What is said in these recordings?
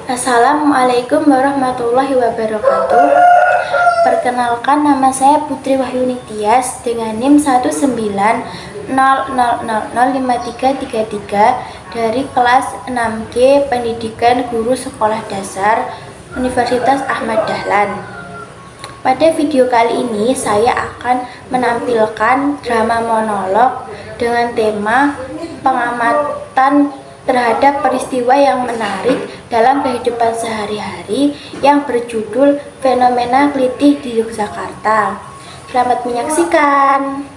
Assalamualaikum warahmatullahi wabarakatuh. Perkenalkan, nama saya Putri Wahyuni Tias dengan NIM 19000005333 dari kelas 6G Pendidikan Guru Sekolah Dasar Universitas Ahmad Dahlan. Pada video kali ini saya akan menampilkan drama monolog dengan tema pengamatan terhadap peristiwa yang menarik dalam kehidupan sehari-hari yang berjudul Fenomena Kelitih di Yogyakarta. Selamat menyaksikan.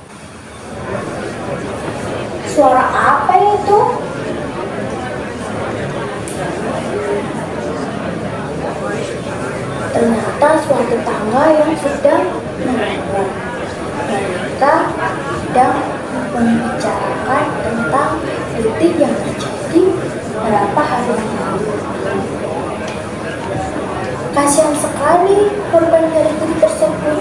Suara apa itu? Ternyata suara tetangga yang sedang menelpon. Mereka sedang membicarakan tentang kelitih yang terjadi beberapa hari yang lalu. Kasihan sekali korban kelitih tersebut,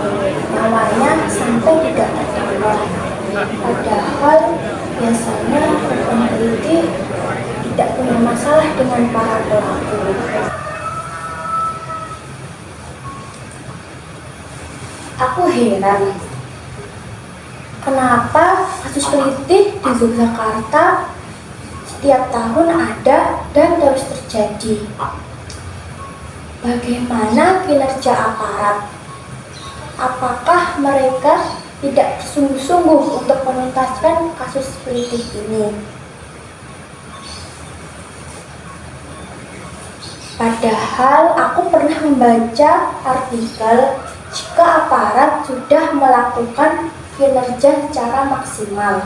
nyawanya sampai tidak tertolong. Padahal biasanya korban kelitih tidak punya masalah dengan para pelaku. Aku heran, kenapa kasus kelitih di Yogyakarta setiap tahun ada dan terus terjadi. Bagaimana kinerja aparat? Apakah mereka tidak sungguh-sungguh untuk menuntaskan kasus kelitih ini? Padahal aku pernah membaca artikel jika aparat sudah melakukan kinerja secara maksimal.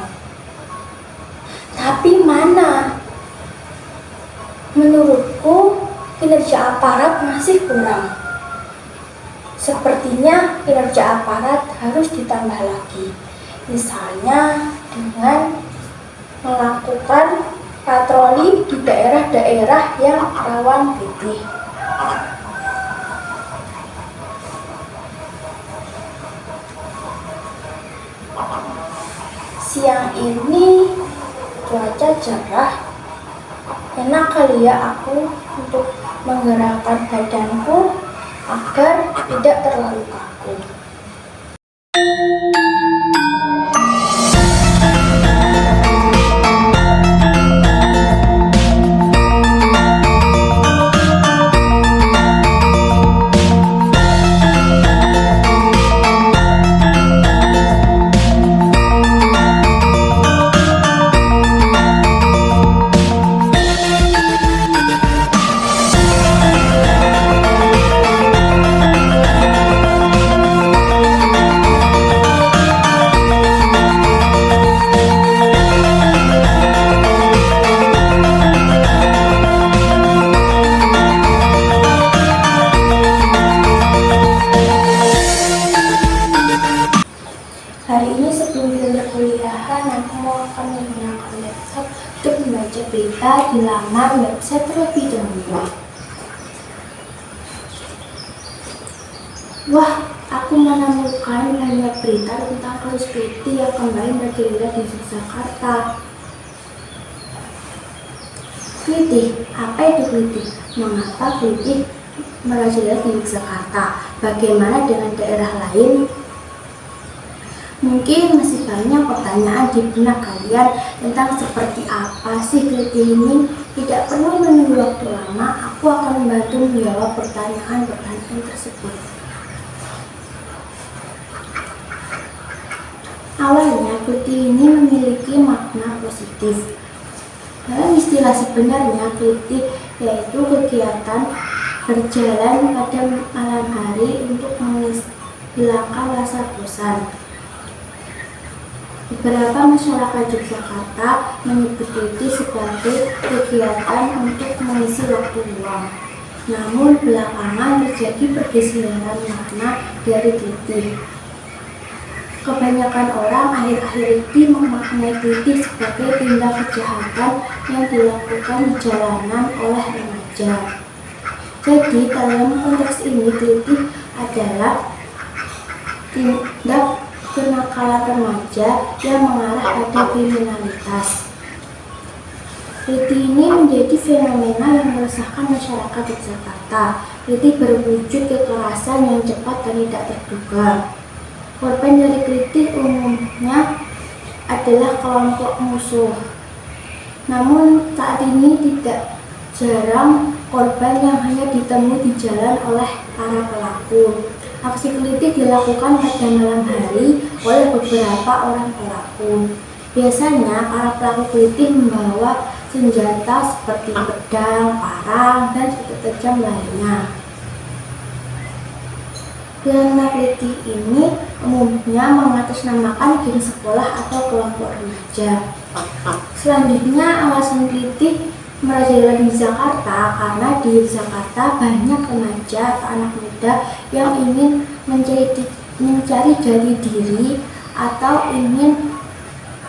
Tapi mana? Menurutku kinerja aparat masih kurang. Sepertinya kinerja aparat harus ditambah lagi. Misalnya dengan melakukan patroli di daerah-daerah yang rawan kelitih. Siang ini cuaca cerah, enak kali ya aku untuk menggerakkan badanku agar tidak terlalu kaku. Hari ini sebelum berkuliahan, aku akan menggunakan laptop untuk membaca berita di laman website terlebih dahulu. Wah, aku menemukan banyak berita tentang kasus kelitih yang kembali merajalela di Yogyakarta. Kelitih, apa itu kelitih? Mengapa kelitih merajalela di Yogyakarta? Bagaimana dengan daerah lain? Mungkin masih banyak pertanyaan di benak kalian tentang seperti apa sih kelitih ini. Tidak perlu menunggu waktu lama, aku akan membantu menjawab pertanyaan-pertanyaan tersebut. Awalnya, kelitih ini memiliki makna positif. Dalam istilah sebenarnya, kelitih yaitu kegiatan berjalan pada malam hari untuk menghilangkan rasa bosan. Beberapa masyarakat Yogyakarta menyebut kelitih sebagai kegiatan untuk mengisi waktu luang. Namun belakangan terjadi pergeseran makna dari kelitih. Kebanyakan orang akhir-akhir ini memaknai kelitih sebagai tindak kejahatan yang dilakukan di jalanan oleh remaja. Jadi dalam konteks ini kelitih adalah tindak kenakalan remaja yang mengarah pada kriminalitas. Kelitih ini menjadi fenomena yang meresahkan masyarakat Yogyakarta. Kelitih berwujud kekerasan yang cepat dan tidak terduga. Korban dari kelitih umumnya adalah kelompok musuh. Namun saat ini tidak jarang korban yang hanya ditemui di jalan oleh para pelaku. Aksi kelitih dilakukan pada malam hari oleh beberapa orang pelaku. Biasanya para pelaku kelitih membawa senjata seperti pedang, parang, dan senjata tajam lainnya. Fenomena kelitih ini umumnya mengatasnamakan geng sekolah atau kelompok remaja. Selanjutnya, alasan kelitih merajalela di Jakarta karena di Jakarta banyak remaja atau anak muda yang ingin mencari jati diri atau ingin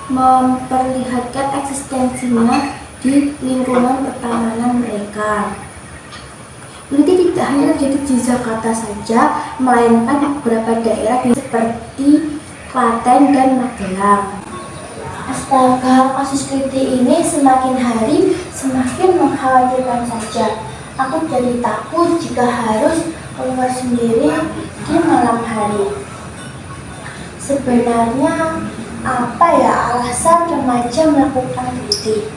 memperlihatkan eksistensinya di lingkungan pertemanan mereka. Kelitih tidak hanya terjadi di Jakarta saja, melainkan di beberapa daerah seperti Klaten dan Magelang. Astaga, kasus kelitih ini semakin hari semakin mengkhawatirkan saja. Aku jadi takut jika harus keluar sendiri di malam hari. Sebenarnya apa ya alasan remaja melakukan kelitih?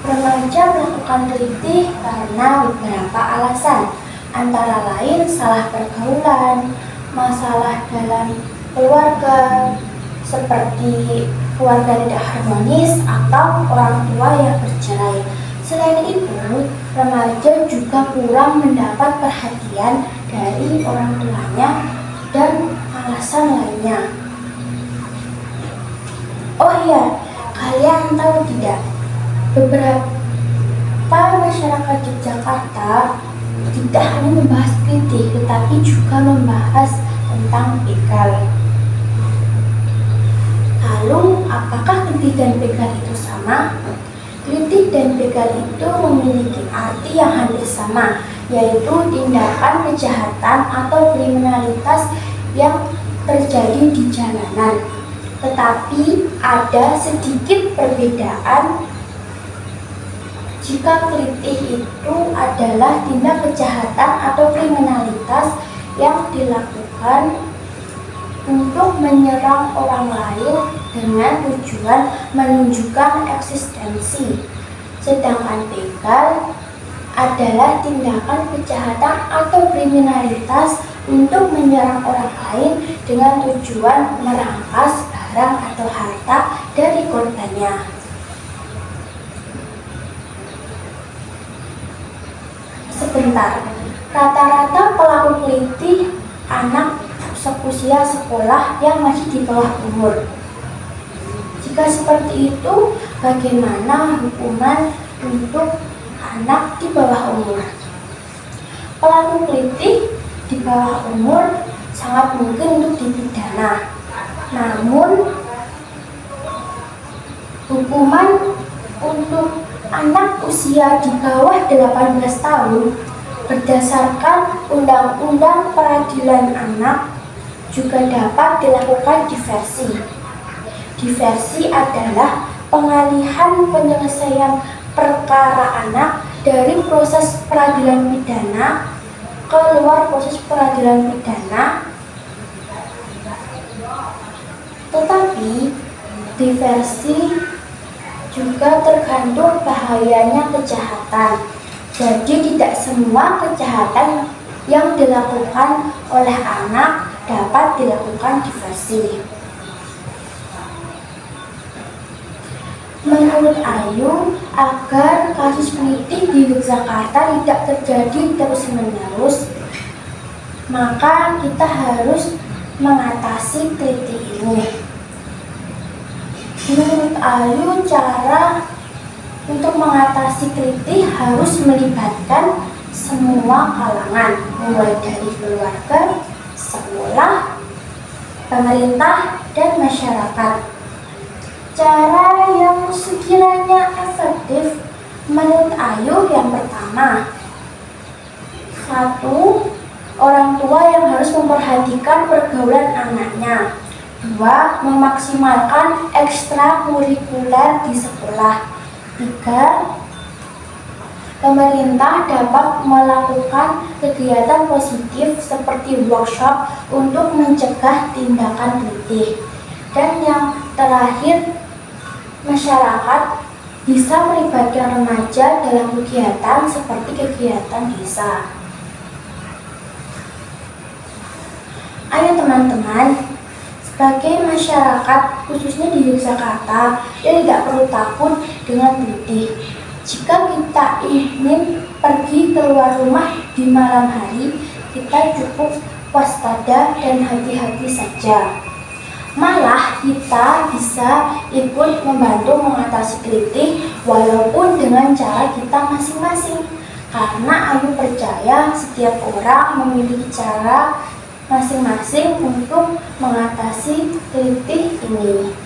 Remaja melakukan kelitih karena beberapa alasan, antara lain salah pergaulan, masalah dalam keluarga, seperti keluarga tidak harmonis atau orang tua yang bercerai. Selain itu, remaja juga kurang mendapat perhatian dari orang tuanya dan alasan lainnya. Oh iya, kalian tahu tidak? Beberapa masyarakat Yogyakarta tidak hanya membahas kelitih, tetapi juga membahas tentang begal. Lalu, apakah kelitih dan begal itu sama? Kelitih dan begal itu memiliki arti yang hampir sama, yaitu tindakan kejahatan atau kriminalitas yang terjadi di jalanan. Tetapi ada sedikit perbedaan. Jika kelitih itu adalah tindak kejahatan atau kriminalitas yang dilakukan untuk menyerang orang lain dengan tujuan menunjukkan eksistensi. Sedangkan begal adalah tindakan kejahatan atau kriminalitas untuk menyerang orang lain dengan tujuan merampas barang atau harta dari korbannya. Sebentar, rata-rata pelaku kelitih anak seusia sekolah yang masih di bawah umur. Jika seperti itu, bagaimana hukuman untuk anak di bawah umur? Pelaku kelitih di bawah umur sangat mungkin untuk dipidana. Namun, hukuman untuk anak usia di bawah 18 tahun berdasarkan Undang-Undang Peradilan Anak juga dapat dilakukan diversi. Diversi adalah pengalihan penyelesaian perkara anak dari proses peradilan pidana ke luar proses peradilan pidana. Tetapi diversi juga tergantung bahayanya kejahatan. Jadi tidak semua kejahatan yang dilakukan oleh anak dapat dilakukan diversi. Menurut Ayu, agar kasus kelitih di Yogyakarta tidak terjadi terus-menerus, maka kita harus mengatasi kelitih ini. Menurut Ayu, cara untuk mengatasi kelitih harus melibatkan semua kalangan, mulai dari keluarga, sekolah, pemerintah, dan masyarakat. Cara yang sekiranya efektif menurut Ayu yang pertama, 1. Orang tua yang harus memperhatikan pergaulan anaknya. 2. Memaksimalkan ekstrakurikuler di sekolah. Tiga, pemerintah dapat melakukan kegiatan positif seperti workshop untuk mencegah tindakan kritik. Dan yang terakhir, masyarakat bisa melibatkan remaja dalam kegiatan seperti kegiatan desa. Ayo teman-teman, sebagai masyarakat khususnya di Yogyakarta, tidak perlu takut dengan kritik. Jika kita ingin pergi keluar rumah di malam hari, kita cukup waspada dan hati-hati saja. Malah kita bisa ikut membantu mengatasi kritik walaupun dengan cara kita masing-masing. Karena aku percaya setiap orang memiliki cara masing-masing untuk mengatasi kritik ini.